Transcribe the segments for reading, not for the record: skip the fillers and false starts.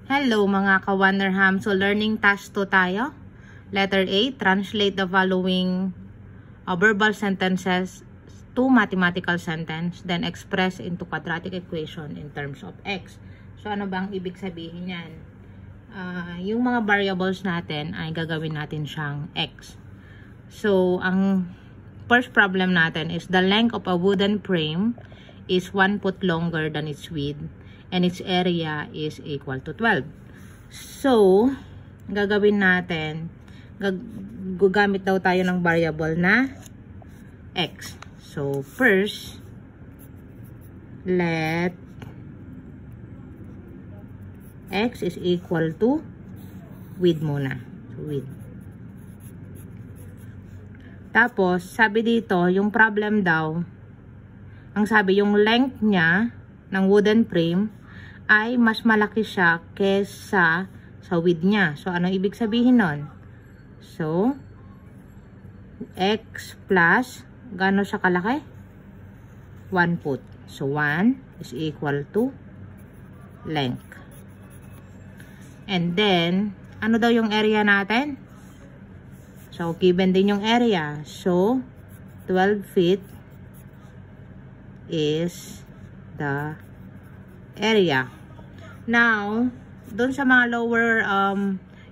Hello mga ka-Wonderham. So learning task 2 tayo. Letter A, translate the following verbal sentences to mathematical sentence, then express into quadratic equation in terms of x. So ano bang ibig sabihin yan? Yung mga variables natin ay gagawin natin siyang x. So ang first problem natin is the length of a wooden frame is 1 foot longer than its width and its area is equal to 12. So, gagawin natin, gagamit daw tayo ng variable na x. So, first, let x is equal to width muna. So, width. Tapos, sabi dito, yung problem daw, ang sabi, yung length niya ng wooden frame ay mas malaki siya kesa sa width niya. So, ano ibig sabihin nun? So, x plus, gano siya kalaki? 1 foot. So, 1 is equal to length. And then, ano daw yung area natin? So, given din yung area. So, 12 feet is the area. Now, doon sa mga lower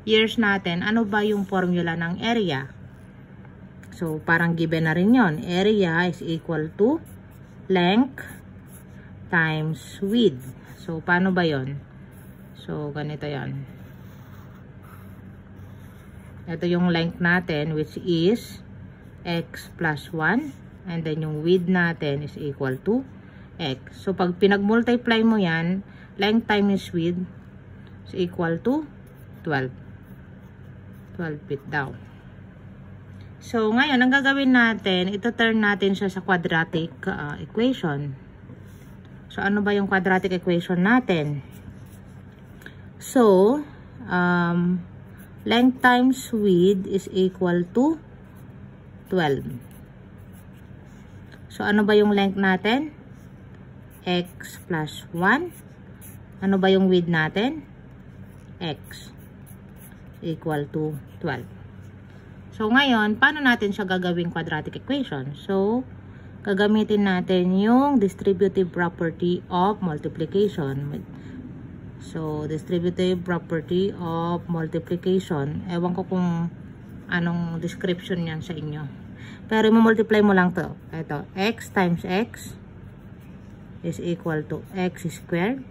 years natin, ano ba yung formula ng area? So, parang given na rin yon. Area is equal to length times width. So, paano ba yon? So, ganito yon. Ito yung length natin, which is x plus 1. And then, yung width natin is equal to x. So, pag pinag-multiply mo yan, length times width is equal to 12. 12 feet daw. So, ngayon, ang gagawin natin, ito turn natin siya sa quadratic equation. So, ano ba yung quadratic equation natin? So, length times width is equal to 12. So, ano ba yung length natin? X plus 1. Ano ba yung width natin? X equal to 12. So, ngayon, paano natin siya gagawing quadratic equation? So, gagamitin natin yung distributive property of multiplication. So, distributive property of multiplication. Ewan ko kung anong description yan sa inyo. Pero, i-multiply mo lang to. Ito, x times x is equal to x squared.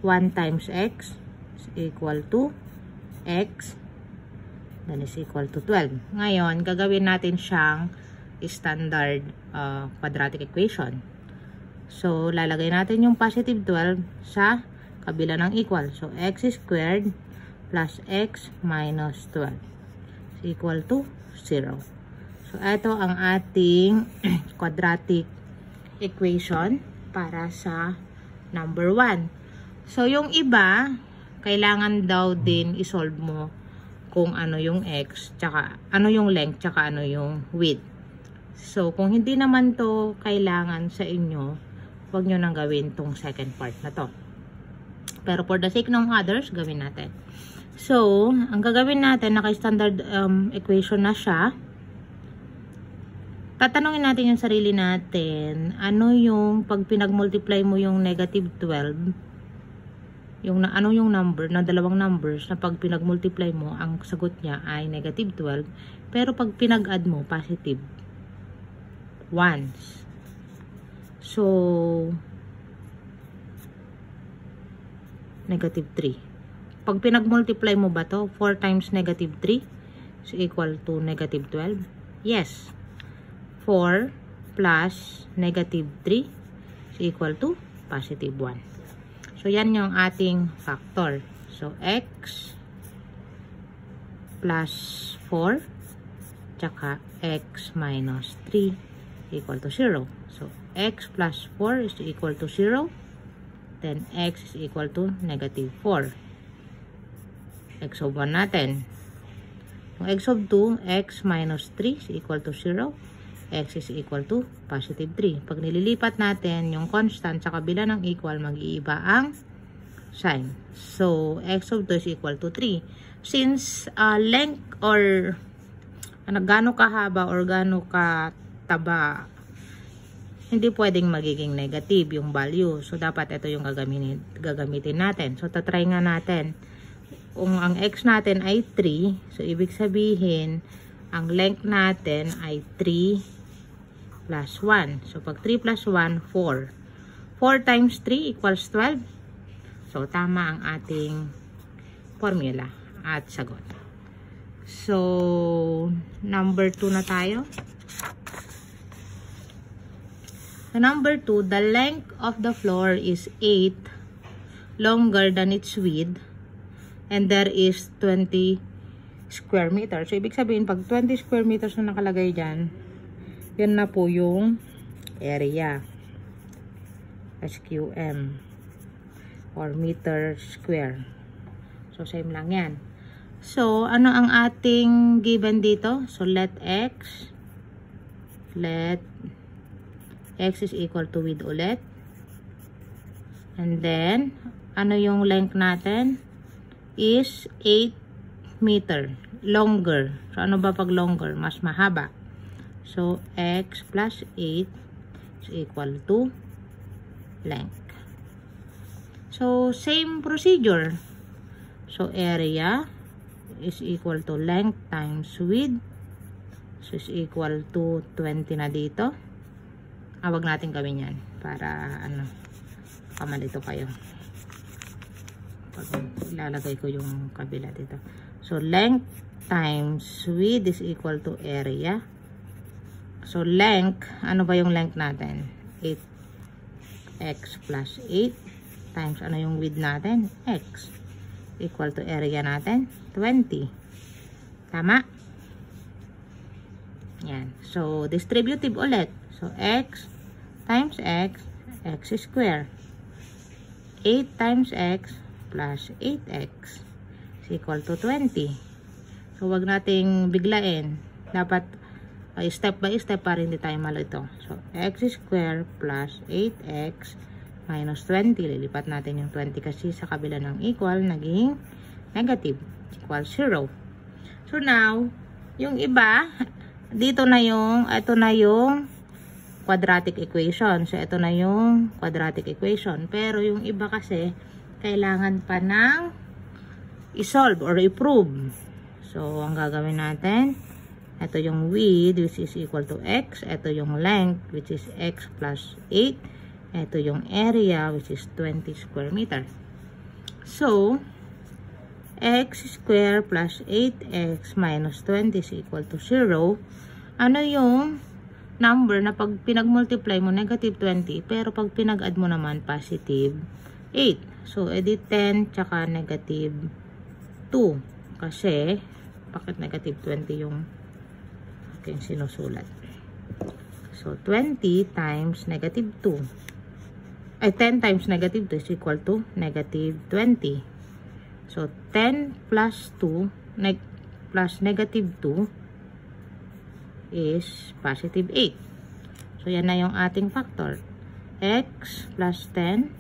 1 times x is equal to x, then is equal to 12. Ngayon, gagawin natin siyang standard quadratic equation. So, lalagay natin yung positive 12 sa kabila ng equal. So, x squared plus x minus 12 is equal to 0. So, ito ang ating quadratic equation para sa number 1. So, yung iba, kailangan daw din isolve mo kung ano yung x, tsaka ano yung length, tsaka ano yung width. So, kung hindi naman to kailangan sa inyo, huwag nyo nang gawin tong second part na to. Pero for the sake ng others, gawin natin. So, ang gagawin natin, naka-standard equation na siya. Tatanungin natin yung sarili natin, ano yung pag pinag-multiply mo yung negative 12, ano yung number, na dalawang numbers na pag pinag-multiply mo, ang sagot niya ay negative 12, pero pag pinag-add mo, positive 1s. So, negative 3. Pag pinag-multiply mo ba to, 4 times negative 3 is equal to negative 12? Yes. 4 plus negative 3 is equal to positive 1. So, yan yung ating factor. So, x plus 4 tsaka x minus 3 equal to 0. So, x plus 4 is equal to 0. Then, x is equal to negative 4. X of 1 natin. Yung x of 2, x minus 3 is equal to 0. X is equal to positive 3. Pag nililipat natin yung constant sa kabila ng equal, mag-iiba ang sign. So, x of 2 is equal to 3. Since length or gaano kahaba or gaano kataba, hindi pwedeng magiging negative yung value. So, dapat ito yung gagamitin natin. So, tatry nga natin. Kung ang x natin ay 3, so ibig sabihin, ang length natin ay 3 plus 1. So, pag 3 plus 1, 4. 4 times 3 equals 12. So, tama ang ating formula at sagot. So, number 2 na tayo. So, number 2, the length of the floor is 8 longer than its width and there is 20 square meters. So, ibig sabihin, pag 20 square meters na nakalagay dyan, yan na po yung area. SQM or meter square. So, same lang yan. So, ano ang ating given dito? So, let x is equal to width ulit. And then, ano yung length natin? Is 8 meter. Longer. So, ano ba pag longer? Mas mahaba. So, x plus 8 is equal to length. So, same procedure. So, area is equal to length times width. So, is equal to 20 na dito. Wag natin gawin yan. Para, kamalito kayo. Pag ilalagay ko yung kabila dito. So, length times width is equal to area. So, length, ano ba yung length natin? 8x plus 8 times, ano yung width natin? X. Equal to area natin, 20. Tama? Yan. So, distributive ulit. So, x times x square. 8 times x plus 8x is equal to 20. So, wag nating biglain. Dapat step by step para hindi tayo malito. So, x square plus 8x minus 20. Lilipat natin yung 20 kasi sa kabila ng equal, naging negative. Equal 0. So, now, yung iba, dito na yung, ito na yung quadratic equation. So, ito na yung quadratic equation. Pero, yung iba kasi, kailangan pa ng i-solve or i-prove. So, ang gagawin natin, ito yung width, which is equal to x. Ito yung length, which is x plus 8. Ito yung area, which is 20 square meter. So, x square plus 8x minus 20 is equal to 0. Ano yung number na pag pinag-multiply mo, negative 20. Pero pag pinag-add mo naman, positive 8. So, edit 10, tsaka negative 2. Kasi, bakit negative 20 yung aking sinusulat? So, 20 times negative 2. Ay, 10 times negative 2 is equal to negative 20. So, 10 plus 2 plus negative 2 is positive 8. So, yan na yung ating factor. X plus 10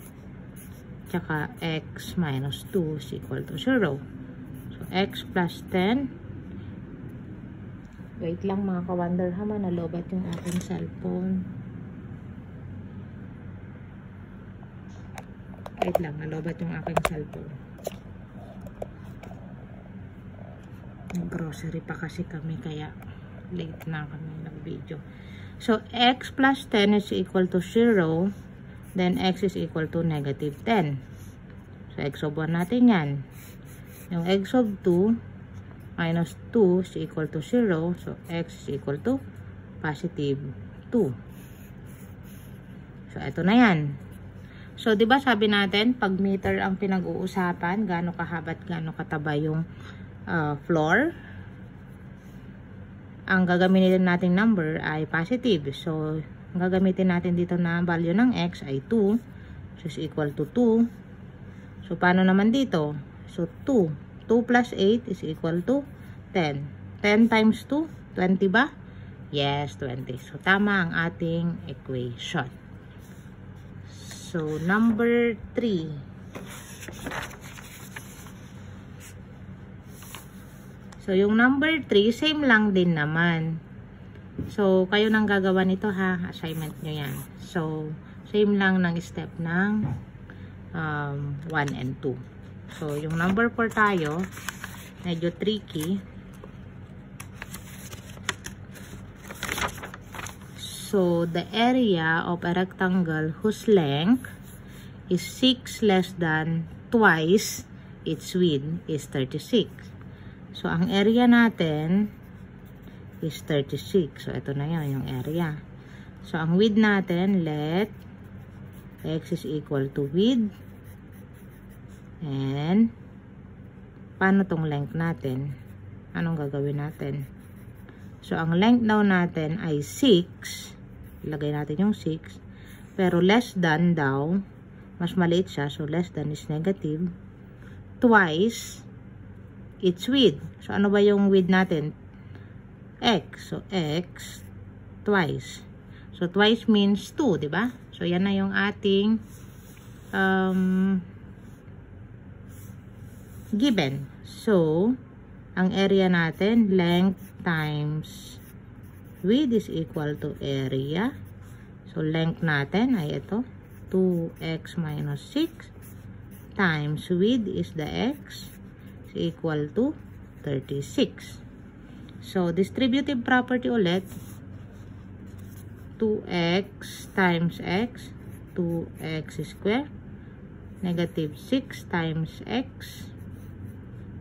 tsaka x minus 2 is equal to 0. So, x plus 10. Wait lang mga ka-wonder ha, nalobat yung aking cellphone. Wait lang, nalobat yung aking cellphone. Nag-grocery pa kasi kami, kaya late na kami nag-video. So, x plus 10 is equal to 0. Then, x is equal to negative 10. So, x of 1 natin yan. Yung x of 2 minus 2 is equal to 0. So, x is equal to positive 2. So, ito na yan. So, di ba sabi natin, pag meter ang pinag-uusapan, gaano kahabat, gaano kataba yung floor, ang gagamitin nating number ay positive. So, ang gagamitin natin dito na value ng x ay 2, which is equal to 2. So, paano naman dito? So, 2. 2 plus 8 is equal to 10. 10 times 2, 20 ba? Yes, 20. So, tama ang ating equation. So, number 3. So, yung number 3, same lang din naman. So, kayo nang gagawa nito ha. Assignment nyo yan. So, same lang ng step ng 1 and 2. So, yung number 4 tayo, medyo tricky. So, the area of a rectangle whose length is 6 less than twice its width is 36. So, ang area natin is 36. So, ito na yun, yung area. So, ang width natin, let x is equal to width. And, paano tong length natin? Anong gagawin natin? So, ang length daw natin ay 6. Ilagay natin yung 6. Pero less than daw, mas maliit siya. So, less than is negative. Twice its width. So, ano ba yung width natin? X. So, x twice. So, twice means 2, di ba? So, yan na yung ating given. So, ang area natin, length times width is equal to area. So, length natin ay ito. 2x minus 6 times width is the x is equal to 36. So, distributive property ulit. 2x times x, 2x squared. Negative 6 times x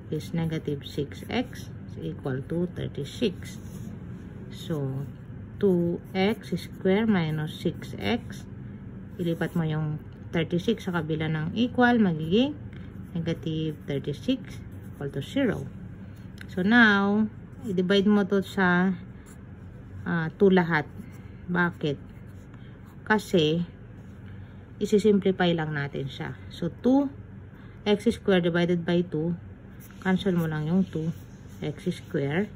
is negative 6x is equal to 36. So, 2x squared minus 6x. Ilipat mo yung 36 sa kabila ng equal, magiging negative 36 equal to 0. So, now, i-divide mo to sa 2 lahat. Bakit? Kasi, isi-simplify lang natin siya. So, 2x squared divided by 2, cancel mo lang yung 2x squared.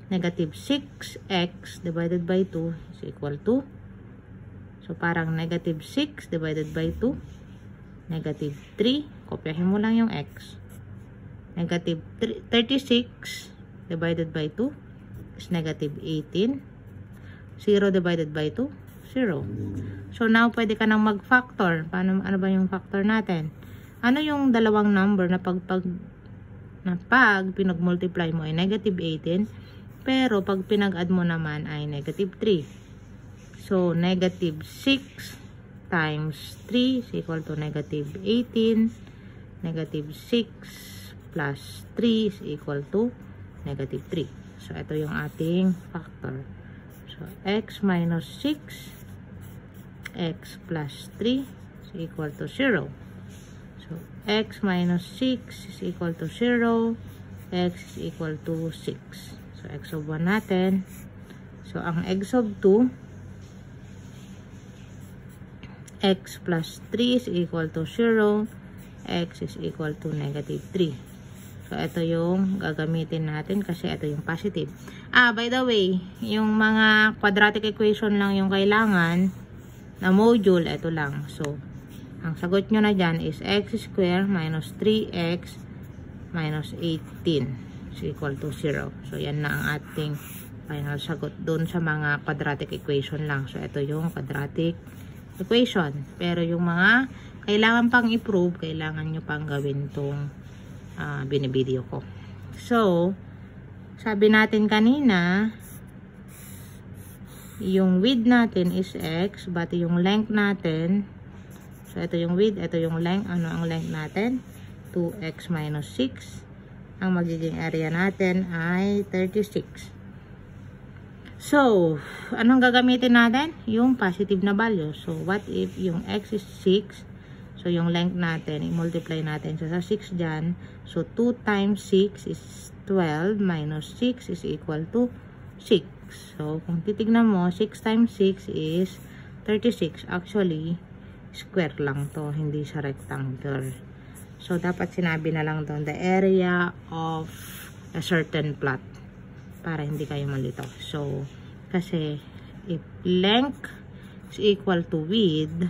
Negative 6x divided by 2 is equal to, so parang negative 6 divided by 2, negative 3, kopyahin mo lang yung x. Negative 36 divided by 2 is negative 18. 0 divided by 2, 0. So now, pwede ka nang mag-factor. Ano ba yung factor natin? Ano yung dalawang number na pag pinag-multiply mo ay negative 18, pero pag pinag-add mo naman ay negative 3. So, negative 6 times 3 is equal to negative 18. Negative 6 plus 3 is equal to negative 3. So, ito yung ating factor. So, x minus 6, x plus 3 is equal to 0. So, x minus 6 is equal to 0. X is equal to 6. So, x of 1 natin. So, ang x of 2, x plus 3 is equal to 0. X is equal to negative 3. So, ito yung gagamitin natin kasi ito yung positive. By the way, yung mga quadratic equation lang yung kailangan na module, ito lang. So, ang sagot nyo na dyan is x squared minus 3x minus 18 is equal to 0. So, yan na ang ating final sagot doon sa mga quadratic equation lang. So, ito yung quadratic equation. Pero yung mga kailangan pang i-prove, kailangan nyo pang gawin tong binibideo ko. So, sabi natin kanina, yung width natin is x, but yung length natin, so ito yung width, ito yung length. Ano ang length natin? 2x minus 6. Ang magiging area natin ay 36. So, anong gagamitin natin? Yung positive na value. So, what if yung x is 6? So, yung length natin, i-multiply natin sa 6 dyan. So, 2 times 6 is 12 minus 6 is equal to 6. So, kung titignan mo, 6 times 6 is 36. Actually, square lang to, hindi siya rectangular. So, dapat sinabi na lang doon, the area of a certain plot. Para hindi kayo malito. So, kasi, if length is equal to width,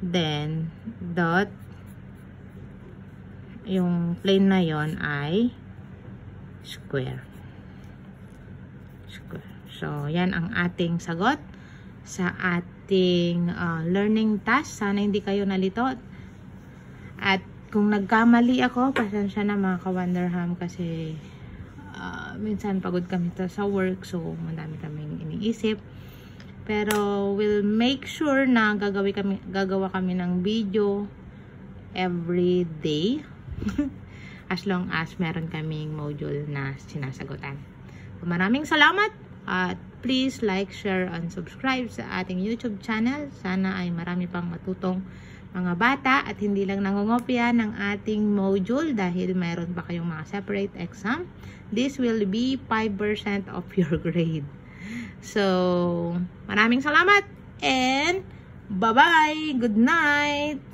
then, dot yung plane na yon ay square. So, yan ang ating sagot sa ating learning task. Sana hindi kayo nalito. At kung nagkamali ako, pasensya na mga ka-Wonderham kasi minsan pagod kami sa work, so madami kaming iniisip. Pero we'll make sure na gagawa kami ng video every day as long as meron kaming module na sinasagutan. So, maraming salamat at please like, share, and subscribe sa ating YouTube channel. Sana ay marami pang matutong mga bata at hindi lang nangungopya ng ating module dahil mayroon pa kayong mga separate exam. This will be 5% of your grade. So, maraming salamat and bye-bye! Good night!